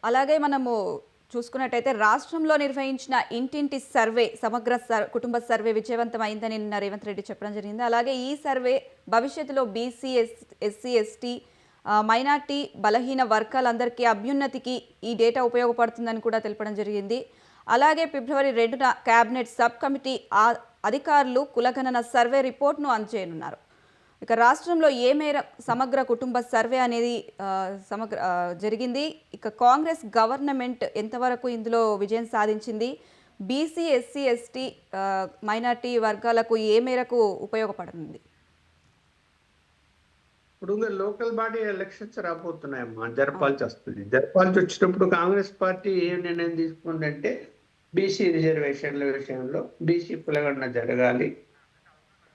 అలాగే మనము చూసుకున్నట్టయితే రాష్ట్రంలో నిర్వహించిన ఇంటింటి సర్వే సమగ్ర కుటుంబ సర్వే విజయవంతమైందని నిన్న రేవంత్ రెడ్డి చెప్పడం జరిగింది. అలాగే ఈ సర్వే భవిష్యత్తులో బీసీ, ఎస్సీ, ఎస్టీ, మైనార్టీ, బలహీన వర్గాలందరికీ అభ్యున్నతికి ఈ డేటా ఉపయోగపడుతుందని కూడా తెలపడం జరిగింది. అలాగే ఫిబ్రవరి 2న కేబినెట్ సబ్ కమిటీ అధికారులు కులగణన సర్వే రిపోర్ట్ను అందజేయనున్నారు. ఇక రాష్ట్రంలో ఏ మేర సమగ్ర కుటుంబ సర్వే అనేది జరిగింది, ఇక కాంగ్రెస్ గవర్నమెంట్ ఎంతవరకు ఇందులో విజయం సాధించింది, బీసీ, ఎస్సీ, ఎస్టీ, మైనార్టీ వర్గాలకు ఏ మేరకు ఉపయోగపడుతుంది? ఇప్పుడు లోకల్ బాడీ ఎలక్షన్స్ రాబోతున్నాయమ్మా, జరపాల్సి వస్తుంది. జరపాల్సి వచ్చినప్పుడు కాంగ్రెస్ పార్టీ ఏం నిర్ణయం తీసుకుందంటే బీసీ రిజర్వేషన్ల విషయంలో బీసీ కులగణన జరగాలి.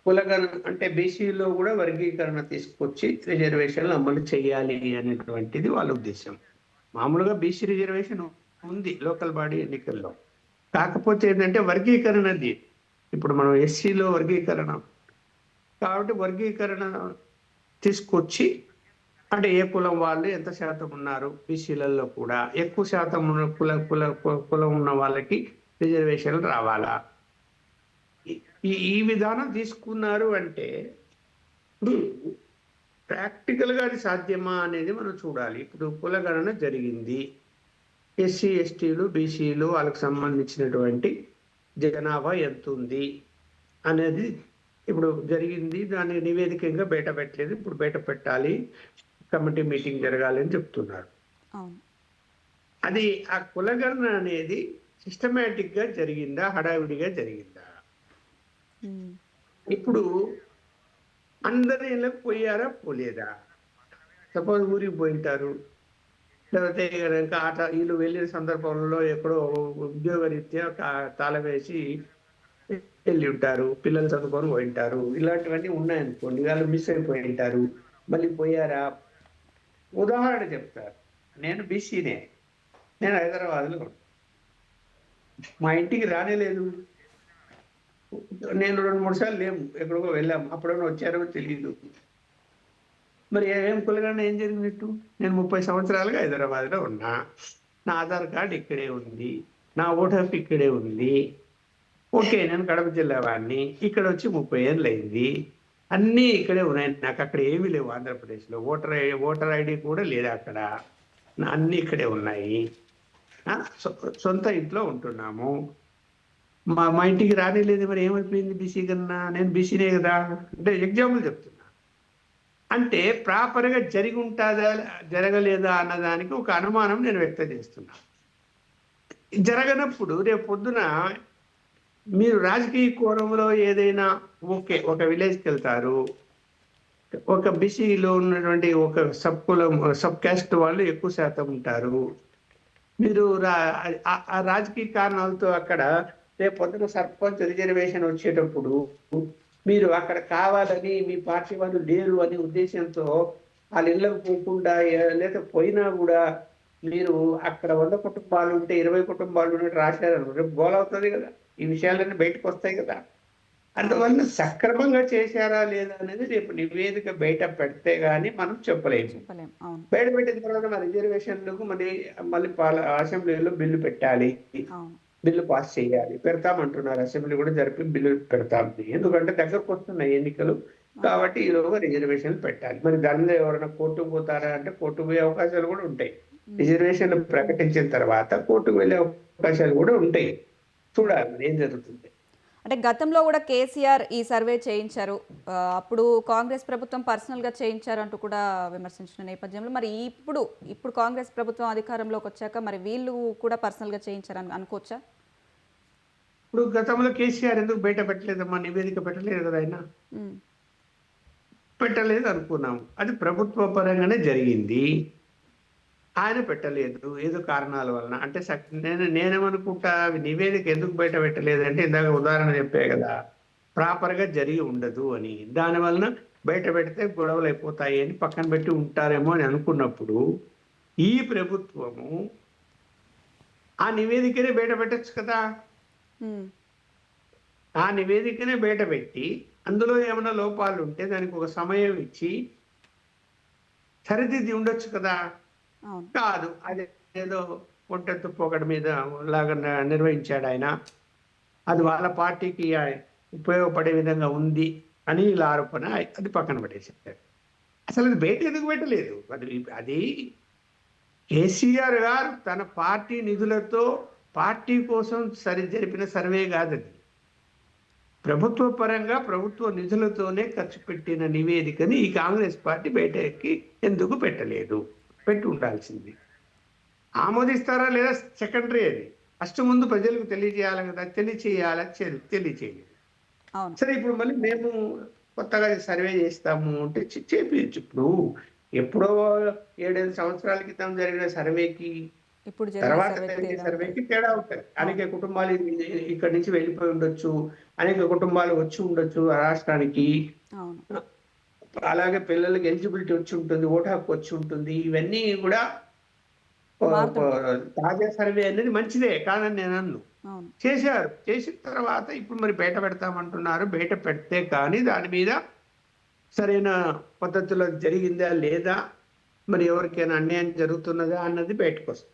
కులగణన అంటే బీసీలో కూడా వర్గీకరణ తీసుకొచ్చి రిజర్వేషన్లు అమలు చేయాలి అనేటువంటిది వాళ్ళ ఉద్దేశం. మామూలుగా బీసీ రిజర్వేషన్ ఉంది లోకల్ బాడీ ఎన్నికల్లో. కాకపోతే ఏంటంటే వర్గీకరణది ఇప్పుడు మనం ఎస్సీలో వర్గీకరణ కాబట్టి వర్గీకరణ తీసుకొచ్చి అంటే ఏ కులం వాళ్ళు ఎంత శాతం ఉన్నారు, బీసీలలో కూడా ఎక్కువ శాతం ఉన్న కులం ఉన్న వాళ్ళకి రిజర్వేషన్లు రావాలా, ఈ విధానం తీసుకున్నారు. అంటే ప్రాక్టికల్గా అది సాధ్యమా అనేది మనం చూడాలి. ఇప్పుడు కులగణన జరిగింది, ఎస్సీ, ఎస్టీలు, బీసీలు వాళ్ళకి సంబంధించినటువంటి జనాభా ఎంత ఉంది అనేది ఇప్పుడు జరిగింది. దాని నివేదికంగా బయట పెట్టలేదు, ఇప్పుడు బయట పెట్టాలి, కమిటీ మీటింగ్ జరగాలి అని చెప్తున్నారు. అది ఆ కులగణన అనేది సిస్టమేటిక్ గా జరిగిందా, హడావిడిగా జరిగిందా? ఇప్పుడు అందరి ఇళ్ళకి పోయారా, పోలేదా? సపోజ్ ఊరికి పోయింటారు, లేకపోతే కనుక వీళ్ళు వెళ్ళిన సందర్భంలో ఎక్కడో ఉద్యోగరీత్యా తాళం వేసి వెళ్ళి ఉంటారు, పిల్లలు చదువుకొని పోయింటారు, ఇలాంటివన్నీ ఉన్నాయనుకోండి, వాళ్ళు మిస్ అయిపోయి ఉంటారు, మళ్ళీ పోయారా? ఉదాహరణ చెప్తారు, నేను బీసీనే, నేను హైదరాబాద్లో మా ఇంటికి రానేలేదు, నేను 2-3 సార్లు లేము, ఎక్కడికో వెళ్ళాము, అప్పుడేమో వచ్చారో తెలియదు. మరి ఏం కులగణన ఏం జరిగినట్టు? నేను 30 సంవత్సరాలుగా హైదరాబాద్లో ఉన్నా, నా ఆధార్ కార్డు ఇక్కడే ఉంది, నా ఓటర్ హక్కు ఇక్కడే ఉంది, ఓకే నేను కడప జిల్లా వాడిని, ఇక్కడ వచ్చి 30 ఏళ్ళు అయింది, అన్నీ ఇక్కడే ఉన్నాయి, నాకు అక్కడ ఏమీ లేవు. ఆంధ్రప్రదేశ్లో ఓటర్ ఐడి కూడా లేదు అక్కడ, అన్నీ ఇక్కడే ఉన్నాయి, సొంత ఇంట్లో ఉంటున్నాము, మా ఇంటికి రానేలేదు, మరి ఏమైపోయింది బీసీ కన్నా? నేను బీసీనే కదా అంటే ఎగ్జాంపుల్ చెప్తున్నా. అంటే ప్రాపర్గా జరిగి ఉంటుందా జరగలేదా అన్నదానికి ఒక అనుమానం నేను వ్యక్తం చేస్తున్నా. జరగనప్పుడు రేపు పొద్దున మీరు రాజకీయ కోణంలో ఏదైనా ఓకే, ఒక విలేజ్కి వెళ్తారు, ఒక బీసీలో ఉన్నటువంటి ఒక సబ్ క్యాస్ట్ వాళ్ళు ఎక్కువ శాతం ఉంటారు, మీరు ఆ రాజకీయ కారణాలతో అక్కడ రేపు పొద్దున సర్పంచ్ రిజర్వేషన్ వచ్చేటప్పుడు మీరు అక్కడ కావాలని మీ పార్టీ వాళ్ళు లేరు అనే ఉద్దేశంతో వాళ్ళ ఇళ్ళకు పోకుండా లేదా పోయినా కూడా మీరు అక్కడ 100 కుటుంబాలు ఉంటే 20 కుటుంబాలు ఉన్నట్టు రాశారు, రేపు గోల్ అవుతుంది కదా, ఈ విషయాలన్నీ బయటకు వస్తాయి కదా. అందువల్ల సక్రమంగా చేశారా లేదా అనేది రేపు నివేదిక బయట పెడితే గానీ మనం చెప్పలేము. బయట పెట్టిన తర్వాత మా రిజర్వేషన్లకు మళ్ళీ అసెంబ్లీలో బిల్లు పెట్టాలి, బిల్లు పాస్ చేయాలి, పెడతామంటున్నారు, అసెంబ్లీ కూడా జరిపి బిల్లు పెడతాం. ఎందుకంటే దగ్గరకు వస్తున్నాయి ఎన్నికలు కాబట్టి ఈలోగా రిజర్వేషన్లు పెట్టాలి. మరి దానిలో ఎవరైనా కోర్టుకు పోతారా అంటే కోర్టుకు పోయే అవకాశాలు కూడా ఉంటాయి. రిజర్వేషన్లు ప్రకటించిన తర్వాత కోర్టుకు వెళ్ళే అవకాశాలు కూడా ఉంటాయి. చూడాలి ఏం జరుగుతుంది. అంటే గతంలో కూడా కేసీఆర్ ఈ సర్వే చేయించారు, అప్పుడు కాంగ్రెస్ ప్రభుత్వం పర్సనల్గా చేయించారు అంటూ కూడా విమర్శించిన నేపథ్యంలో మరి ఇప్పుడు కాంగ్రెస్ ప్రభుత్వం అధికారంలోకి వచ్చాక మరి వీళ్ళు కూడా పర్సనల్గా చేయించారని అనుకోవచ్చా? ఇప్పుడు గతంలో కేసీఆర్ ఎందుకు బయట పెట్టలేదమ్మా, నివేదిక పెట్టలేదు కదా, ఆయన పెట్టలేదు అనుకున్నాం, అది ప్రభుత్వ పరంగానే జరిగింది, ఆయన పెట్టలేదు ఏదో కారణాల వలన. అంటే నేనేమనుకుంటా నివేదిక ఎందుకు బయట పెట్టలేదు అంటే ఇందాక ఉదాహరణ చెప్పే కదా, ప్రాపర్గా జరిగి ఉండదు అని, దానివలన బయట పెడితే గొడవలు అయిపోతాయి అని పక్కన పెట్టి ఉంటారేమో అని అనుకున్నప్పుడు ఈ ప్రభుత్వము ఆ నివేదికనే బయట పెట్టచ్చు కదా. ఆ నివేదికనే బయట పెట్టి అందులో ఏమైనా లోపాలు ఉంటే దానికి ఒక సమయం ఇచ్చి సరిదిద్ది ఉండొచ్చు కదా. కాదు, అది ఏదో ఒంటెత్తు పోకడ మీద లాగా నిర్వహించాడు ఆయన. అది వాళ్ళ పార్టీకి ఉపయోగపడే విధంగా ఉంది అని ఇలా ఆరోపణ. అది పక్కన పడేసారు. అసలు అది బయట ఎందుకు పెట్టలేదు? అది కేసీఆర్ గారు తన పార్టీ నిధులతో పార్టీ కోసం జరిపిన సర్వే కాదది. ప్రభుత్వ పరంగా ప్రభుత్వ నిధులతోనే ఖర్చు పెట్టిన నివేదికని ఈ కాంగ్రెస్ పార్టీ బయటకి ఎందుకు పెట్టలేదు? పెట్టి ఉండాల్సింది. ఆమోదిస్తారా లేదా సెకండరీ అది. ఫస్ట్ ముందు ప్రజలకు తెలియజేయాలి కదా, తెలియచేయలేదు. అవును. సరే, ఇప్పుడు మళ్ళీ మేము కొత్తగా సర్వే చేస్తాము అంటే చేపించు. ఇప్పుడు ఎప్పుడో 7-8 సంవత్సరాల క్రితం జరిగిన సర్వేకి ఇప్పుడు జరిగిన తర్వాత సర్వేకి జరిగే తేడా సర్వేకి ఉంటుంది. తేడా ఉంటుంది. అనేక కుటుంబాలు ఇక్కడి నుంచి వెళ్ళిపోయి ఉండొచ్చు, అనేక కుటుంబాలు వచ్చి ఉండొచ్చు ఆ రాష్ట్రానికి. అవును. అలాగే పిల్లలకి ఎలిజిబిలిటీ వచ్చి ఉంటుంది, ఓటు హక్కు వచ్చి ఉంటుంది. ఇవన్నీ కూడా మారుతుంటాయి. తాజా సర్వే అనేది మంచిదే కాదని నేను అన్ను. అవును. చేశారు. చేసిన తర్వాత ఇప్పుడు మరి బయట పెడతామంటున్నారు. బయట పెడితే కానీ దాని మీద సరైన పద్ధతిలో జరిగిందా లేదా, మరి ఎవరికైనా అన్యాయం జరుగుతున్నదా అన్నది బయటకు వస్తుంది.